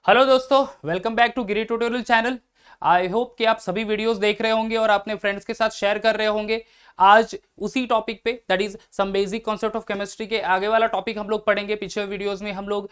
Hello दोस्तों, welcome back to Giri tutorial channel. I hope कि आप सभी वीडियोस देख रहे होंगे और अपने फ्रेंड्स के साथ शेयर कर रहे होंगे। आज उसी टॉपिक पे that is some basic concept of chemistry के आगे वाला टॉपिक हम लोग पढ़ेंगे। पिछले वीडियोस में हम लोग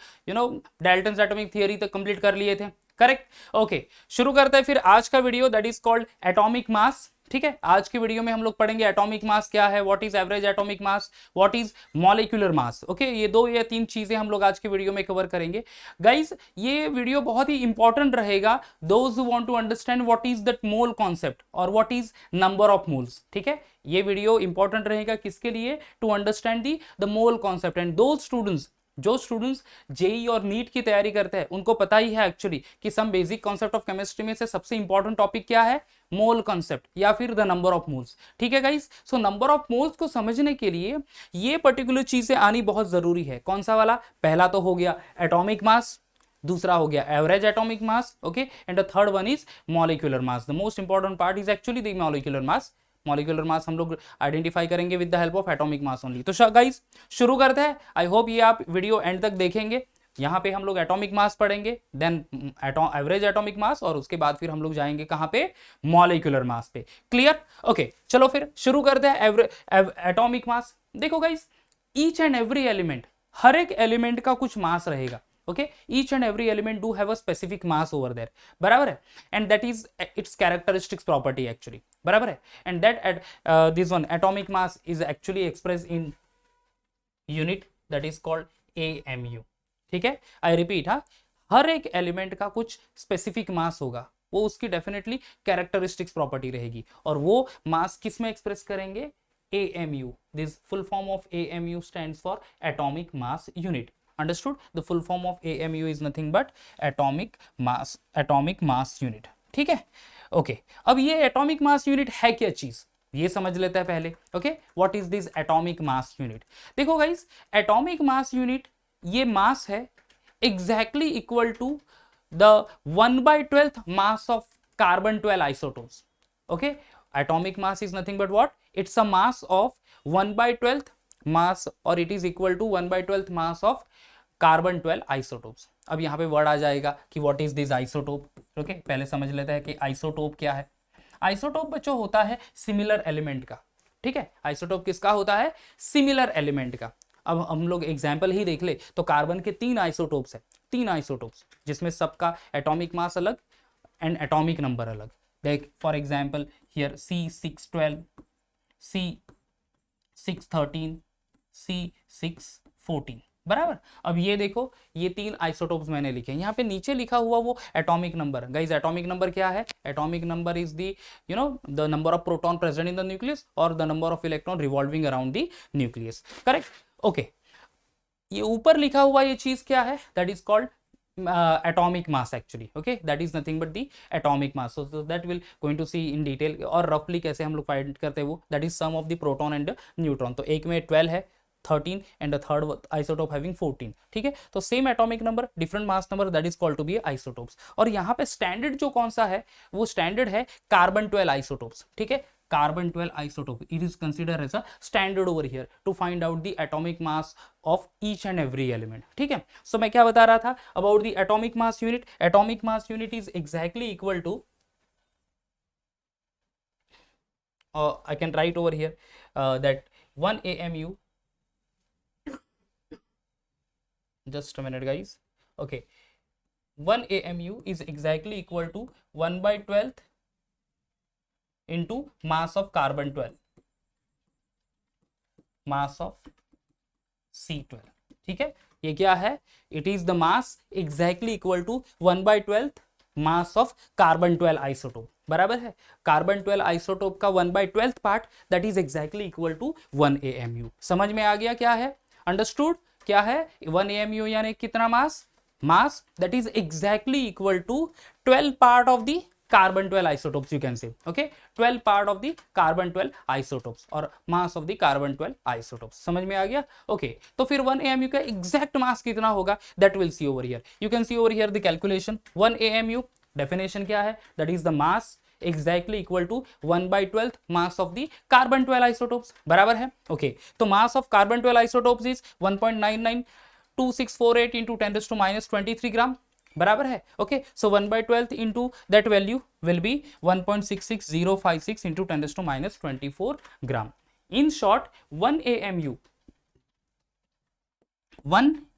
डाल्टन्स एटॉमिक थियरी तक कंप्लीट कर लिए थे, करेक्ट। ओके, शुरू करते हैं फिर आज का video that is called atomic mass. ठीक है, आज की वीडियो में हम लोग पढ़ेंगे एटॉमिक मास क्या है, what is average atomic mass, what is molecular mass. Okay, ये दो या तीन चीजें हम लोग आज की वीडियो में कवर करेंगे। गाइस, ये वीडियो बहुत ही इंपॉर्टेंट रहेगा those who want to understand what is that mole concept और what is number of moles. ठीक है, ये वीडियो इंपॉर्टेंट रहेगा किसके लिए? To understand the mole concept. And दो स्टूडेंट्स जो स्टूडेंट्स जेई और नीट की तैयारी करते हैं उनको पता ही है एक्चुअली कि some basic concept of chemistry में से सबसे इंपॉर्टेंट टॉपिक क्या है? मोल कॉन्सेप्ट या फिर द नंबर ऑफ मोल्स। ठीक है guys, so number of moles को समझने के लिए ये पर्टिकुलर चीजें आनी बहुत जरूरी है। कौन सा वाला? पहला तो हो गया एटॉमिक मास, दूसरा हो गया average atomic mass, okay, and the third one is molecular mass. The most important part is actually the molecular mass. Molecular mass हम लोग आइडेंटिफाई करेंगे with the help of atomic mass only. तो guys शुरू करते हैं। I hope ये आप video and तक देखेंगे। यहाँ पे हम लोग एटॉमिक मास पढ़ेंगे, देन एवरेज एटॉमिक मास, और उसके बाद फिर हम लोग जाएंगे कहाँ पे? मॉलिक्यूलर मास पे। क्लियर? ओके, चलो फिर शुरू करते हैं एटॉमिक मास। देखो guys, each and every element, हर एक एलिमेंट का कुछ मास रहेगा। Okay, each and every element do have a specific mass over there, बराबर है, and that is its characteristics property actually, बराबर है। And that this one atomic mass is actually express in unit that is called AMU। ठीक है, I repeat, हाँ, हर एक element का कुछ स्पेसिफिक मास होगा, वो उसकी डेफिनेटली कैरेक्टरिस्टिक्स प्रॉपर्टी रहेगी, और वो मास किस में एक्सप्रेस करेंगे? AMU। This full form of AMU stands for atomic mass unit. Understood? The full form of AMU is nothing but atomic mass unit. ठीक है, ओके, अब ये एटॉमिक मास यूनिट है क्या चीज, ये समझ लेते हैं पहले। Okay, what is this atomic mass unit? देखो गाइस, एटॉमिक मास यूनिट ये मास है exactly equal to the 1/12 mass of carbon 12 isotopes. Okay, atomic mass is nothing but what? It's a mass of 1/12 mass, और it is equal to 1/12 mass of carbon 12 isotopes. अब यहाँ पे word आ जाएगा कि what is this isotope. Okay, पहले समझ लेते हैं कि आइसोटोप क्या है। आइसोटोप बच्चों होता है सिमिलर एलिमेंट का। ठीक है, आइसोटोप किसका होता है? सिमिलर एलिमेंट का। अब हम लोग एग्जाम्पल ही देख ले तो कार्बन के 3 आइसोटोप्स है, 3 आइसोटोप्स जिसमें सबका एटॉमिक मास अलग एंड एटॉमिक नंबर अलग। देख for example here C612, C613, C614, बराबर। अब ये देखो, ये 3 आइसोटोप्स मैंने लिखे हैं। यहाँ पे नीचे लिखा हुआ वो atomic number. Guys, atomic number क्या है? Atomic number is the the number of proton present in the nucleus और the number of electron revolving around the nucleus, correct. Okay, ये ऊपर लिखा हुआ ये चीज क्या है? That is called atomic mass actually. Okay, that is nothing but the atomic mass. So that we'll going to see in detail, और roughly कैसे हम लोग फाइंड करते हैं वो, that is sum of the proton and neutron। तो एक में 12 है, 13 and the third isotope having 14। ठीक है, तो same atomic number different mass number, that is called to be isotopes. और यहाँ पे स्टैंडर्ड जो कौन सा है, वो स्टैंडर्ड है कार्बन 12 आइसोटोप्स। ठीक है, carbon 12 isotope, it is considered as a standard over here to find out the atomic mass of each and every element। ठीक है, so मैं क्या बता रहा था about the atomic mass unit? Atomic mass unit is exactly equal to I can write over here that 1 AMU, just a minute guys, okay, 1 AMU is exactly equal to 1/12 into mass of carbon 12, mass of C12। ठीक है, ये क्या है? It is the mass exactly equal to 1/12 mass of carbon 12 isotope, बराबर है। Carbon 12 isotope का 1/12 part that is exactly equal to 1 AMU। समझ में आ गया क्या है? अंडरस्टूड क्या है? 1 AMU यानी कितना mass? Mass that is exactly equal to 12 part of the carbon 12 isotopes, you can say, okay, 12 part of the carbon 12 isotopes और mass of the carbon 12 isotopes। समझ में आ गया? okay, तो फिर 1 AMU का exact mass कितना होगा? that will see over here, you can see over here the calculation। 1 AMU definition क्या है? that is the mass exactly equal to 1/12 mass of the carbon 12 isotopes, बराबर है। okay, तो mass of carbon 12 isotopes is 1.992648 into 10⁻⁻23 ग्राम। बराबर है. Okay, so 1/12 into that value will be 1.66056 into 10⁻24 gram. In short 1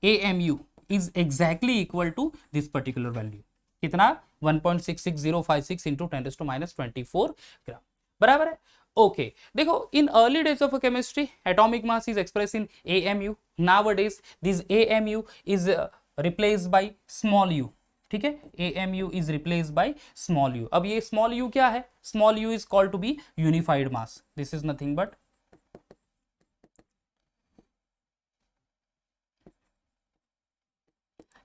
AMU is exactly equal to this particular value. कितना? 1.66056 into 10⁻24 ग्राम. बराबर है. Okay, देखो, in early days of chemistry atomic mass is express in AMU. Nowadays this AMU is replaced by small u. ठीक है, AMU is replaced by small u. अब ये small u क्या है? Small u is called to be unified mass. This is nothing but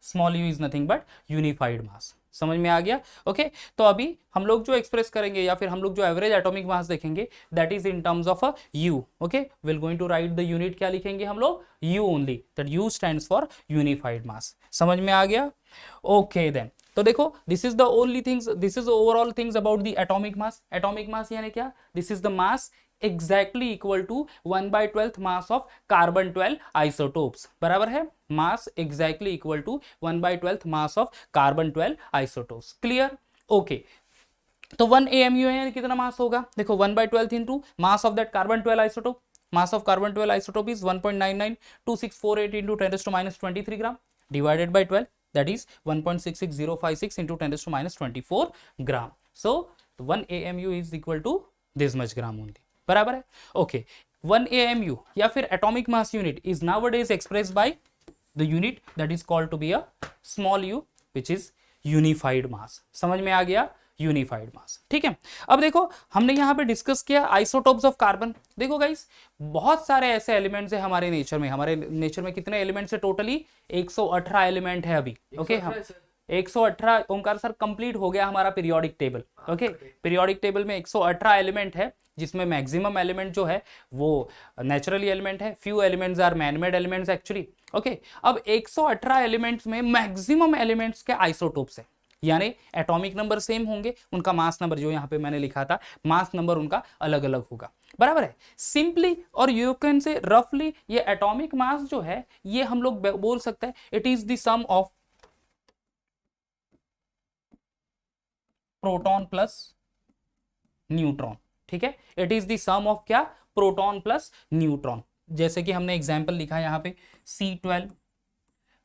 small u is nothing but unified mass. समझ में आ गया? ओके, तो अभी हम लोग जो एक्सप्रेस करेंगे या फिर हम लोग जो एवरेज एटॉमिक मास देखेंगे that is in terms of a u. Okay, will going to write the unit. क्या लिखेंगे हम लोग? u only. That u stands for unified mass. समझ में आ गया? ओके देन, तो देखो, this is the only things, this is overall things about the atomic mass. Atomic mass यानी क्या? This is the mass exactly equal to 1/12 mass of carbon 12 isotopes. बराबर है? mass exactly equal to 1/12 mass of carbon 12 isotopes. clear? okay, तो 1 AMU है, कितना मास होगा? देखो, 1/12 into mass of that carbon 12 isotope. Mass of carbon 12 isotope is 1.992648 into 10⁻23 gram divided by 12, that is 1.66056 into 10⁻24 gram. So 1 AMU is equal to this much gram only. बराबर है? Okay, 1 AMU या फिर atomic mass unit is nowadays express by the unit that is called to be a small u which is unified mass. समझ में आ गया? Unified mass. ठीक है, अब देखो, हमने यहाँ पे डिस्कस किया आइसोटोप्स ऑफ कार्बन. देखो गाइस, बहुत सारे ऐसे एलिमेंट्स है हमारे नेचर में. हमारे नेचर में कितने एलिमेंट्स है? टोटली 118 एलिमेंट है अभी. ओके, हम 118. ओमकार सर, कंप्लीट हो गया हमारा periodic table. Okay, periodic table में 118 एलिमेंट है, जिसमें मैक्सिमम एलिमेंट जो है वो नेचुरली एलिमेंट है. Few elements are manmade elements actually. Okay, अब 118 एलिमेंट्स में मैक्सिमम एलिमेंट्स के आइसोटोप्स है, यानी एटॉमिक नंबर सेम होंगे, उनका मास नंबर जो यहाँ पे मैंने लिखा था, मास नंबर उनका अलग अलग होगा. बराबर है? सिंपली और यू कैन से रफली ये एटॉमिक मास जो है ये हम लोग बोल सकते हैं it is the sum of proton plus neutron. ठीक है, it is the sum of क्या? Proton plus neutron. जैसे कि हमने एग्जांपल लिखा है यहाँ पे C12,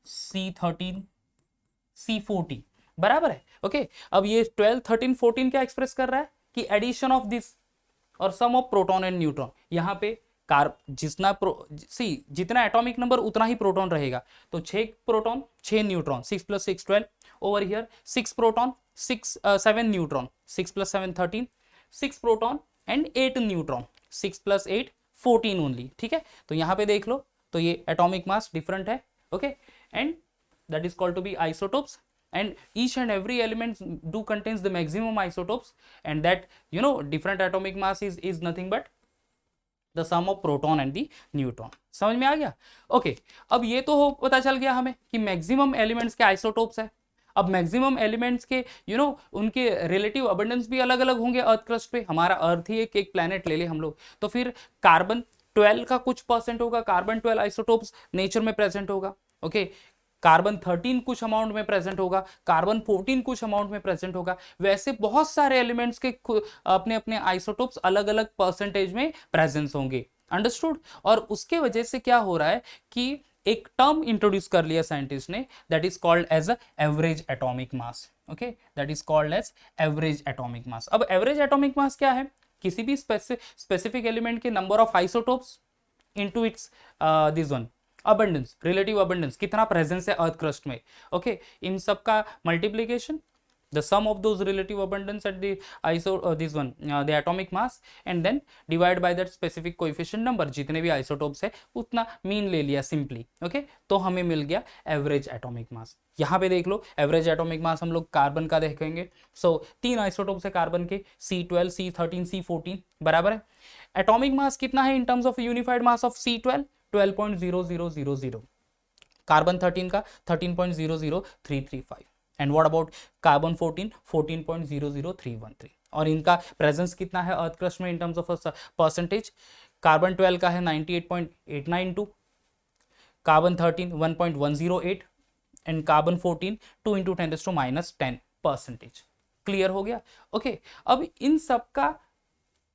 C13, C14. बराबर है? ओके, अब ये 12, 13, 14 क्या एक्सप्रेस कर रहा है? कि एडिशन ऑफ दिस और सम ऑफ प्रोटॉन एंड न्यूट्रॉन. यहाँ पे जितना एटॉमिक नंबर उतना ही प्रोटॉन रहेगा. तो 6 proton 6 neutron, 6 + 6 12. Over here 6 proton 7 neutron, 6 + 7 13, 6 proton and 8 neutron, 6 + 8 14 only. ठीक है, तो यहाँ पे देख लो, तो ये एटॉमिक मास डिफरेंट है. Okay, and that is called to be isotopes, and each and every element do contains the maximum isotopes, and that different atomic mass is nothing but the sum of proton and the neutron. समझ में आ गया? Okay, अब ये तो हो पता चल गया हमें कि मैक्सिमम एलिमेंट्स के आइसोटोप्स है. अब मैक्सिमम एलिमेंट्स के उनके रिलेटिव अबंडेंस भी अलग अलग होंगे अर्थ क्रस्ट पे. हमारा अर्थ ही एक प्लैनेट ले ले हम लोग, तो फिर कार्बन 12 का कुछ परसेंट होगा, कार्बन 12 आइसोटोप्स नेचर में प्रेजेंट होगा. ओके, कार्बन 13 कुछ अमाउंट में प्रेजेंट होगा, कार्बन 14 कुछ अमाउंट में प्रेजेंट होगा. वैसे बहुत सारे एलिमेंट्स के अपने अपने आइसोटोप्स अलग अलग परसेंटेज में प्रेजेंस होंगे. अंडरस्टूड? और उसके वजह से क्या हो रहा है कि एक टर्म इंट्रोड्यूस कर लिया साइंटिस्ट ने, that is called as average atomic mass. Okay, that is called as average atomic mass. अब एवरेज एटॉमिक मास क्या है? किसी भी स्पेसिफिक एलिमेंट के number of isotopes into its this one abundance, relative abundance, कितना presence है earth crust में. Okay, इन सब का multiplication, the sum of those relative abundance at the the atomic mass, and then divide by that specific coefficient number. जितने भी isotopes है उतना मीन ले लिया सिंपली. ओके, तो हमें मिल गया एवरेज एटॉमिक मास. यहाँ पे देख लो, एवरेज एटॉमिक मास हम लोग कार्बन का देखेंगे. सो 3 आइसोटोप्स है कार्बन के, C12, C13, C14. बराबर है? एटॉमिक मास कितना है इन terms of unified mass of C12? 12.0000. Carbon 13 का 13.00335. And what about carbon 14? 14.00313. और इनका प्रेजेंस कितना है अर्थ क्रस्ट में इन टर्म्स ऑफ परसेंटेज? कार्बन 12 का है 98.892, carbon 13 1.108, and carbon 14 2 into 10⁻10%। Clear हो गया? ओके, अब इन सब का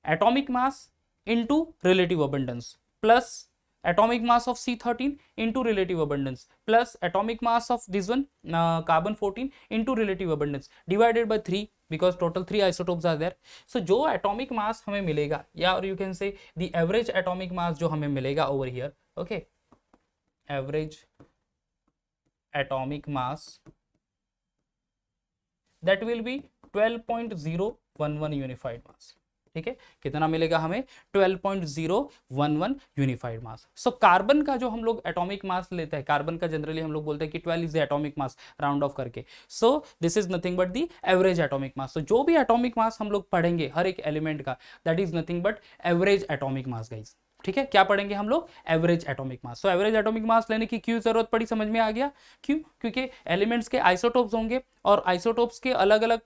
atomic mass into relative abundance plus atomic mass of C13 into relative abundance plus atomic mass of this one carbon 14 into relative abundance divided by 3 because total 3 isotopes are there. So जो atomic mass हमें मिलेगा या और you can say the average atomic mass जो हमें मिलेगा over here, okay, average atomic mass that will be 12.011 unified mass. ठीक है, कितना मिलेगा हमें? 12.011 यूनिफाइड मास. सो कार्बन का जो हम लोग एटॉमिक मास लेते हैं, कार्बन का जनरली हम लोग बोलते हैं कि 12 is the atomic mass round off करके. So this is nothing but the average atomic mass. So जो भी एटॉमिक मास हम लोग पढ़ेंगे हर एक एलिमेंट का, that is nothing but average atomic mass guys. ठीक है, क्या पढ़ेंगे हम लोग? Average atomic mass. So average atomic मास लेने की क्यों जरूरत पड़ी, समझ में आ गया? क्यों? क्योंकि एलिमेंट्स के आइसोटोप्स होंगे और आइसोटोप्स के अलग अलग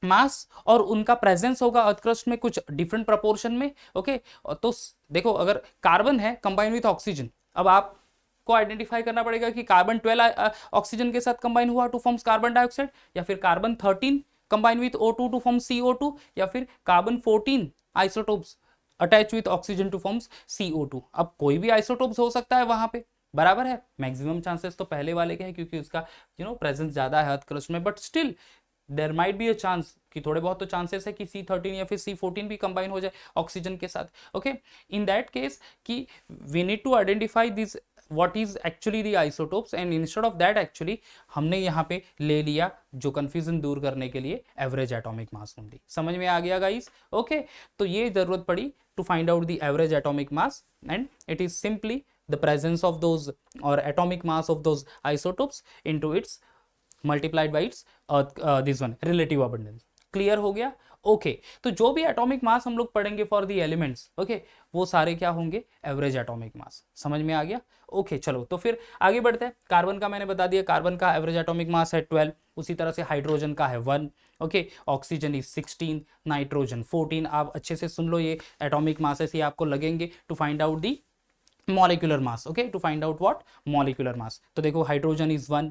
मास और उनका प्रेजेंस होगा अर्थ क्रस्ट में कुछ डिफरेंट प्रपोर्शन में. ओके, तो देखो अगर कार्बन है कंबाइन विथ ऑक्सीजन, अब आपको आइडेंटिफाई करना पड़ेगा कि कार्बन 12 ऑक्सीजन के साथ कंबाइन हुआ टू फॉर्म्स कार्बन डाइऑक्साइड, या फिर carbon 13 combine with O2 to form CO2, या फिर carbon 14 isotopes attach with oxygen to forms CO2. अब कोई भी आइसोटोप्स हो सकता है वहां पे, बराबर है. मैक्सिमम चांसेस तो पहले वाले के हैं क्योंकि उसका प्रेजेंस ज्यादा है अर्थ क्रस्ट में, but still there might be a chance कि थोड़े बहुत तो चांसेस है कि C13 या फिर C14 भी कंबाइन हो जाए ऑक्सीजन के साथ. ओके, इन दैट केस कि we need to identify this what is actually the isotopes, and instead of that actually हमने यहाँ पे ले लिया जो कंफ्यूजन दूर करने के लिए एवरेज एटॉमिक मास ओनली. समझ में आ गया गाइस? ओके, तो ये जरूरत पड़ी to find out the average atomic mass, and it is simply the presence of those or atomic mass of those isotopes into its multiplied by its this one relative abundance. Clear हो गया? Okay, तो जो भी atomic mass हम लोग पढ़ेंगे for the elements, okay, वो सारे क्या होंगे? एवरेज एटॉमिक मास. समझ में आ गया? ओके, चलो तो फिर आगे बढ़ते हैं. कार्बन का मैंने बता दिया, कार्बन का एवरेज एटॉमिक मास है 12. उसी तरह से हाइड्रोजन का है 1. Okay, oxygen is 16, nitrogen 14. आप अच्छे से सुन लो, ये एटॉमिक मासेस ही आपको लगेंगे to find out the molecular mass. Okay, to find out what molecular mass. तो देखो hydrogen is 1,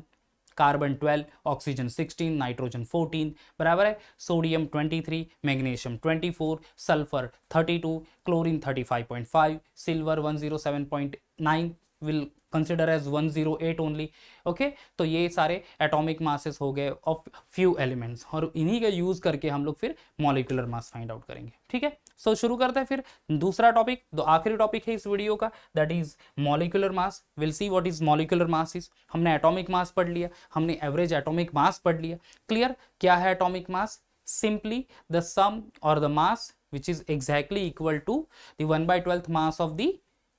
carbon 12, oxygen 16, nitrogen 14, बराबर है. Sodium 23, magnesium 24, sulphur 32, chlorine 35.5, silver 107.9 will consider as 108 only. Okay, तो ये सारे एटॉमिक मासेस हो गए ऑफ फ्यू एलिमेंट्स, और इन्हीं का यूज करके हम लोग फिर मॉलिक्यूलर मास फाइंड आउट करेंगे. ठीक है, सो शुरू करते हैं फिर दूसरा टॉपिक, जो आखिरी टॉपिक है इस वीडियो का, that is molecular mass. Will see what is molecular mass is. हमने एटॉमिक मास पढ़ लिया, हमने एवरेज एटॉमिक मास पढ़ लिया. क्लियर? क्या है atomic mass? Simply the sum और the mass which is exactly equal to the 1/12 mass of the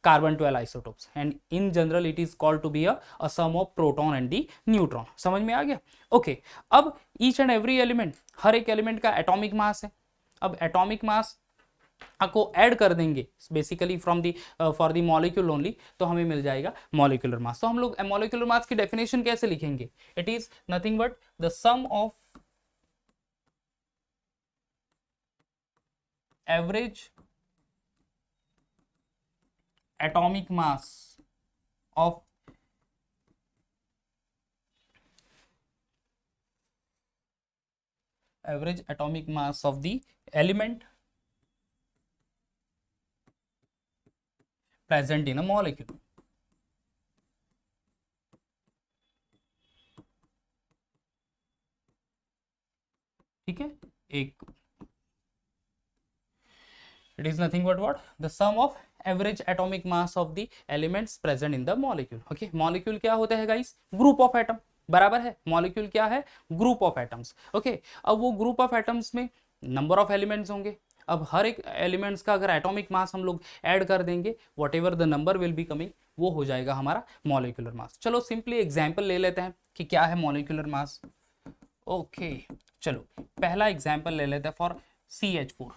carbon 12 isotopes, and in general it is called to be a sum of proton and the neutron. समझ में आ गया? Okay, अब each and every element, हर एक element का atomic मास है. अब atomic mass को ऐड कर देंगे basically from the for the molecule only, तो हमें मिल जाएगा मॉलिक्यूलर मास. तो हम लोग मॉलिक्यूलर मास की डेफिनेशन कैसे लिखेंगे? It is nothing but the sum of average atomic mass of average atomic mass of the element present in a molecule. ठीक है, एक it is nothing but what the sum of average atomic mass of the elements present in the molecule. Okay, molecule क्या होता है guys? Group of atom, बराबर है. Molecule क्या है? Group of atoms. ओके, अब वो ग्रुप ऑफ एटम्स में नंबर ऑफ एलिमेंट्स होंगे. अब हर एक एलिमेंट्स का अगर एटॉमिक मास हम लोग ऐड कर देंगे, what ever the number will be coming, वो हो जाएगा हमारा मॉलिक्यूलर मास. चलो सिंपली एग्जाम्पल ले लेते हैं कि क्या है मॉलिक्यूलर मास. ओके, चलो पहला एग्जाम्पल ले लेते हैं फॉर CH4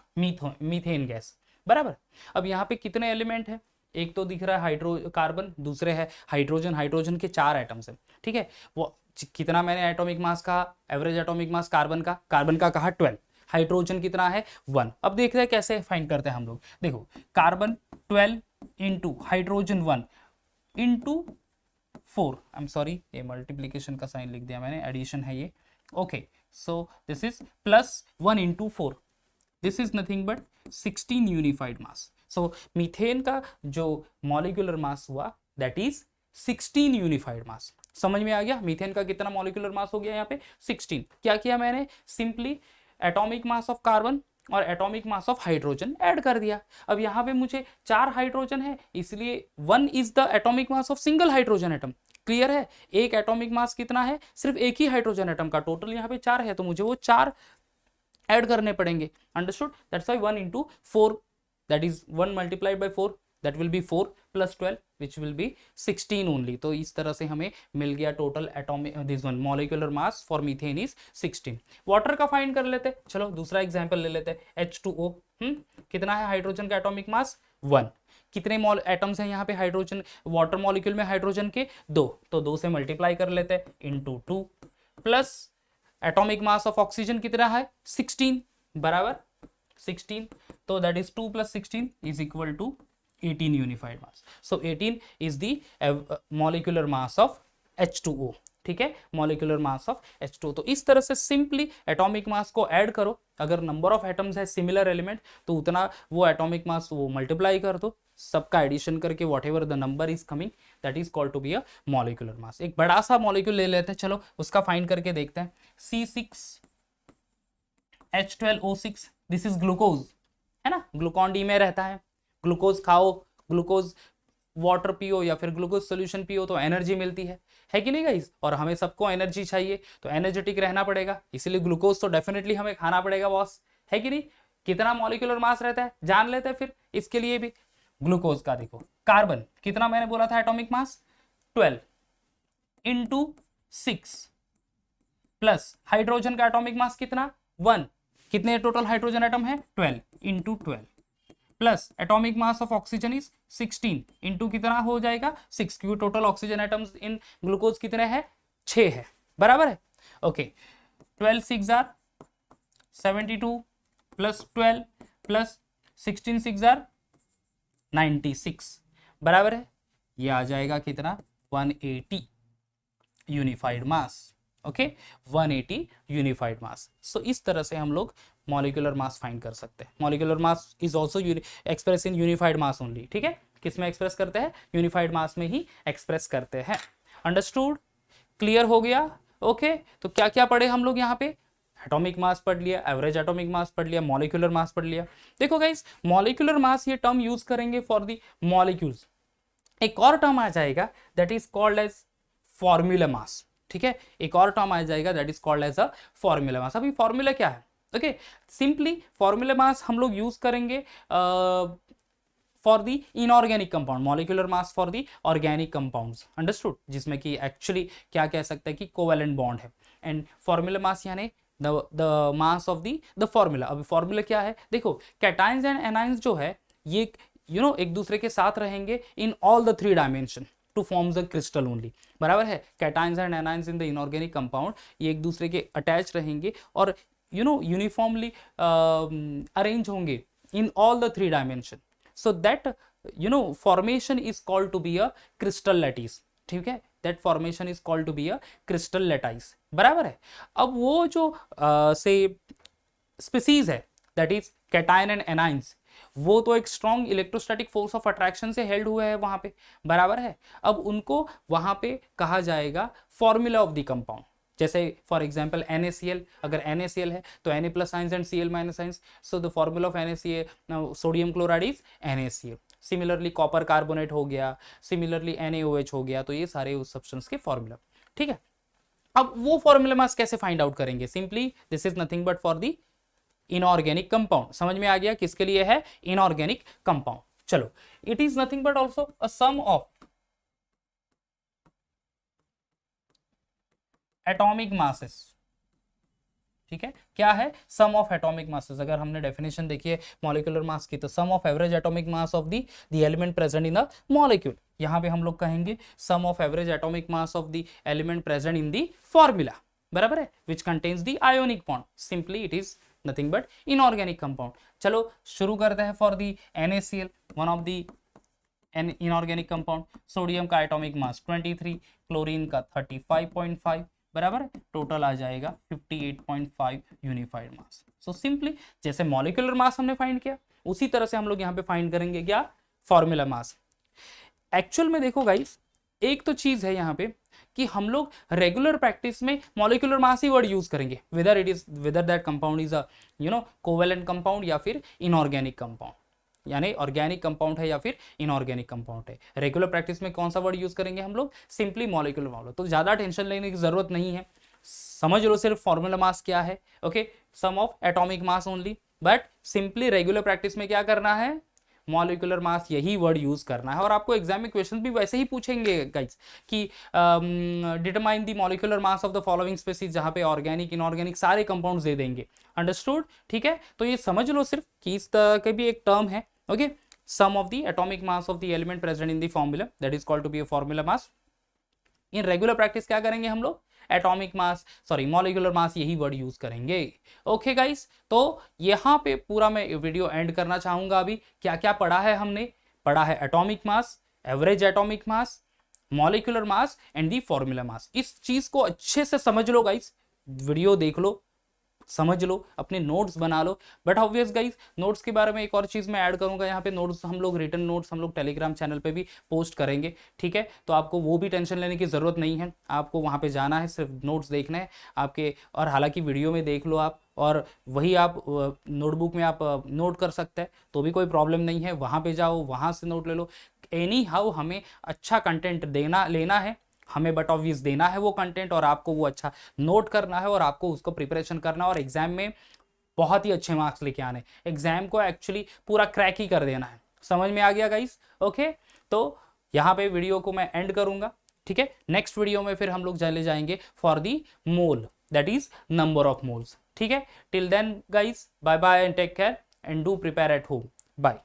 मीथेन गैस, बराबर. अब यहाँ पे कितने एलिमेंट है? एक तो दिख रहा है कार्बन, दूसरे है हाइड्रोजन. हाइड्रोजन के 4 एटम्स है. ठीक है, वो कितना मैंने एटॉमिक मास कहा? एवरेज एटॉमिक मास कार्बन का कहा 12, हाइड्रोजन कितना है? 1. अब देखते हैं कैसे फाइंड करते हैं हम लोग. देखो carbon 12 into hydrogen 1 into 4, I am sorry, ये मल्टीप्लीकेशन का साइन लिख दिया मैंने, एडिशन है ये, okay, so this is plus 1 into 4, this is nothing but 16 unified mass. So methane का जो मॉलिक्यूलर मास हुआ दैट इज 16 यूनिफाइड मास। समझ में आ गया मीथेन का कितना मॉलिक्यूलर मास हो गया यहाँ पे 16। क्या किया मैंने, simply atomic mass of carbon और atomic mass of hydrogen add कर दिया। अब यहाँ पे मुझे 4 हाइड्रोजन है, इसलिए 1 is the atomic mass of single hydrogen atom. Clear है, एक एटॉमिक मास कितना है, सिर्फ एक ही हाइड्रोजन एटम का, टोटल यहाँ पे 4 है, तो मुझे वो 4 ऐड करने पड़ेंगे। Understood, that's why 1 into 4, that is 1 multiplied by 4, that will be 4 plus 12 which will be 16 only। तो इस तरह से हमें मिल गया total atomic, this one molecular mass for methane is 16। Water का फाइंड कर लेते, चलो दूसरा एग्जांपल ले लेते, H2O। कितना है हाइड्रोजन का एटॉमिक मास 1, कितने एटम्स हैं यहाँ पे हाइड्रोजन, वाटर मॉलिक्यूल में हाइड्रोजन के 2, तो 2 से मल्टीप्लाई कर लेते हैं into 2, plus atomic mass of oxygen कितना है 16, बराबर 16, तो that is 2 plus 16 is equal to 18 unified mass. So 18 is the molecular mass of H2O। ठीक है, मॉलिक्यूलर मास ऑफ H2O। तो इस तरह से सिंपली एटॉमिक मास को ऐड करो, अगर नंबर ऑफ एटम्स है सिमिलर एलिमेंट तो उतना वो एटॉमिक मास वो मल्टीप्लाई कर दो, सबका एडिशन करके whatever the number is coming that is called to be a molecular mass. एक बड़ा सा मॉलिक्यूल ले लेते हैं, चलो उसका फाइंड करके देखते हैं। C6H12O6, दिस इज ग्लूकोज, है ना, ग्लूकॉन डी में रहता है। ग्लूकोज खाओ, ग्लूकोज वाटर पियो या फिर ग्लूकोज सोल्यूशन पियो तो एनर्जी मिलती है कि नहीं गाइस, और हमें सबको एनर्जी चाहिए तो एनर्जेटिक रहना पड़ेगा, इसीलिए ग्लूकोज तो डेफिनेटली हमें खाना पड़ेगा बॉस, है कि नहीं। कितना मॉलिक्यूलर मास रहता है जान लेते हैं फिर इसके लिए भी। ग्लूकोज का देखो, कार्बन कितना मैंने बोला था atomic mass 12 into 6, plus hydrogen का एटॉमिक मास कितना 1, कितने टोटल हाइड्रोजन एटम है 12 into 12, plus atomic mass of oxygen is 16 into कितना हो जाएगा 6, क्योंकि total oxygen atoms in glucose कितने हैं 6 है, बराबर है। Okay, 12 6 are 72 plus 12 plus 16 6 are 96, बराबर है। ये आ जाएगा कितना 180 unified mass. Okay, 180 unified mass. सो इस तरह से हम लोग मॉलिक्यूलर मास फाइंड कर सकते हैं। Molecular mass is also express in unified mass only. ठीक है, किस में एक्सप्रेस करते हैं, यूनिफाइड मास में ही एक्सप्रेस करते हैं। अंडरस्टूड, क्लियर हो गया। ओके, तो क्या क्या पढ़े हम लोग यहाँ पे, एटॉमिक मास पढ़ लिया, एवरेज एटॉमिक मास पढ़ लिया, मॉलिक्यूलर मास पढ़ लिया। देखो गाइस, मॉलिक्यूलर मास ये टर्म यूज करेंगे फॉर द मॉलिक्यूल्स। एक और टर्म आ जाएगा that is called as formula mass. ठीक है, एक और टर्म आ जाएगा that is called as a formula mass. अभी फॉर्मूला क्या है, ओके, सिंपली फॉर्मूला मास हम लोग यूज करेंगे for the inorganic compound, molecular mass for the organic compounds. Understood, जिसमें कि एक्चुअली क्या कह सकते हैं कि कोवेलेंट बॉन्ड है, एंड फॉर्मूला मास यानी the mass of the formula. अभी फॉर्मूला क्या है, देखो कैटायंस एंड एनायंस जो है ये एक दूसरे के साथ रहेंगे in all the 3 dimension to form the crystal only, बराबर है। Cations and anions in the inorganic compound ये एक दूसरे के अटैच रहेंगे और यूनिफॉर्मली अरेंज होंगे in all the 3 dimension, so that formation is called to be a crystal lattice. ठीक है, that formation is called to be a crystal lattice, बराबर है। अब वो जो से स्पीसीज है that is cation and anions, वो तो एक strong electrostatic force of attraction से हेल्ड हुए हैं वहां पे, बराबर है। अब उनको वहां पे कहा जाएगा फॉर्मूला ऑफ द कंपाउंड। जैसे फॉर एग्जांपल NaCl, अगर NaCl है तो Na plus science and Cl minus science, so the formula of NaCl sodium chloride is NaCl। Similarly copper carbonate हो गया, सिमिलरली NaOH हो गया, तो ये सारे उस सब्सटेंस के फॉर्मूला। ठीक है, अब वो फॉर्मूला मास कैसे फाइंड आउट करेंगे, simply this is nothing but for the inorganic compound. समझ में आ गया किसके लिए है, इनऑर्गेनिक कंपाउंड। चलो, it is nothing but also a sum of atomic masses. ठीक है, क्या है, सम ऑफ एटॉमिक मासेस। अगर हमने डेफिनेशन देखी है मॉलिक्यूलर मास की, तो sum of average atomic mass of the element present in the molecule. यहां पे हम लोग कहेंगे sum of average atomic mass of the element present in the formula, बराबर है, which contains the ionic bond. Simply it is nothing but inorganic compound. चलो शुरू करते हैं for the NaCl, one of the an inorganic compound, sodium का atomic mass 23, chlorine का 35.5, बराबर है, टोटल आ जाएगा 58.5 यूनिफाइड मास। सो सिंपली जैसे मॉलिक्यूलर मास हमने फाइंड किया उसी तरह से हम लोग यहाँ पे फाइंड करेंगे क्या, फॉर्मूला मास। एक्चुअल में देखो गाइस, एक तो चीज है यहाँ पे कि हम लोग रेगुलर प्रैक्टिस में मॉलिक्यूलर मास ही वर्ड यूज करेंगे, whether that compound is a covalent compound या फिर इनऑर्गेनिक कंपाउंड, यानी ऑर्गेनिक कंपाउंड है या फिर इनऑर्गेनिक कंपाउंड है। रेगुलर प्रैक्टिस में कौन सा वर्ड यूज करेंगे हम लोग, सिंपली मॉलिक्यूलर मास। तो ज्यादा टेंशन लेने की जरूरत नहीं है, समझ लो सिर्फ फॉर्मूला मास क्या है, okay, sum of atomic mass only. But simply regular practice में क्या करना है, मॉलिक्यूलर मास यही वर्ड यूज करना है। और आपको एग्जाम में क्वेश्चन भी वैसे ही पूछेंगे गाइस कि determine the molecular mass of the following species, जहां पे ऑर्गेनिक इनऑर्गेनिक सारे कंपाउंड्स दे देंगे। अंडरस्टूड, ठीक है। तो ये समझ लो सिर्फ कि इस तरह के भी एक टर्म है, okay, sum of the atomic mass of the element present in the formula, that is called to be a formula mass. In regular practice क्या करेंगे हम लोग, atomic mass, sorry molecular mass यही वर्ड यूज करेंगे। Okay guys, तो यहां पे पूरा मैं वीडियो एंड करना चाहूंगा। अभी क्या क्या पढ़ा है हमने, पढ़ा है atomic mass, average atomic mass, molecular mass and the formula mass. इस चीज को अच्छे से समझ लो गाइस, वीडियो देख लो, समझ लो, अपने नोट्स बना लो। बट ऑब्वियस गाइस, नोट्स के बारे में एक और चीज मैं ऐड करूंगा यहाँ पे, नोट्स हम लोग रिटन नोट्स हम लोग टेलीग्राम चैनल पे भी पोस्ट करेंगे, ठीक है। तो आपको वो भी टेंशन लेने की जरूरत नहीं है, आपको वहाँ पे जाना है, सिर्फ नोट्स देखना है आपके। और हालांकि वीडियो में देख लो आप, और वही आप नोटबुक में आप नोट कर सकते हैं, तो भी कोई प्रॉब्लम नहीं है, वहाँ पे जाओ, वहाँ से नोट ले लो। एनी हाउ हमें अच्छा कंटेंट लेना है हमें, बट ऑब्वियस देना है वो कंटेंट, और आपको वो अच्छा नोट करना है, और आपको उसको प्रिपरेशन करना है, और एग्जाम में बहुत ही अच्छे मार्क्स लेके आने, एग्जाम को एक्चुअली पूरा क्रैक ही कर देना है। समझ में आ गया गाइस, ओके। तो यहाँ पे वीडियो को मैं एंड करूंगा, ठीक है। नेक्स्ट वीडियो में फिर हम लोग चले जाएंगे for the mole, that is number of moles, ठीक है। Till then guys, bye bye and take care and do prepare at home, bye.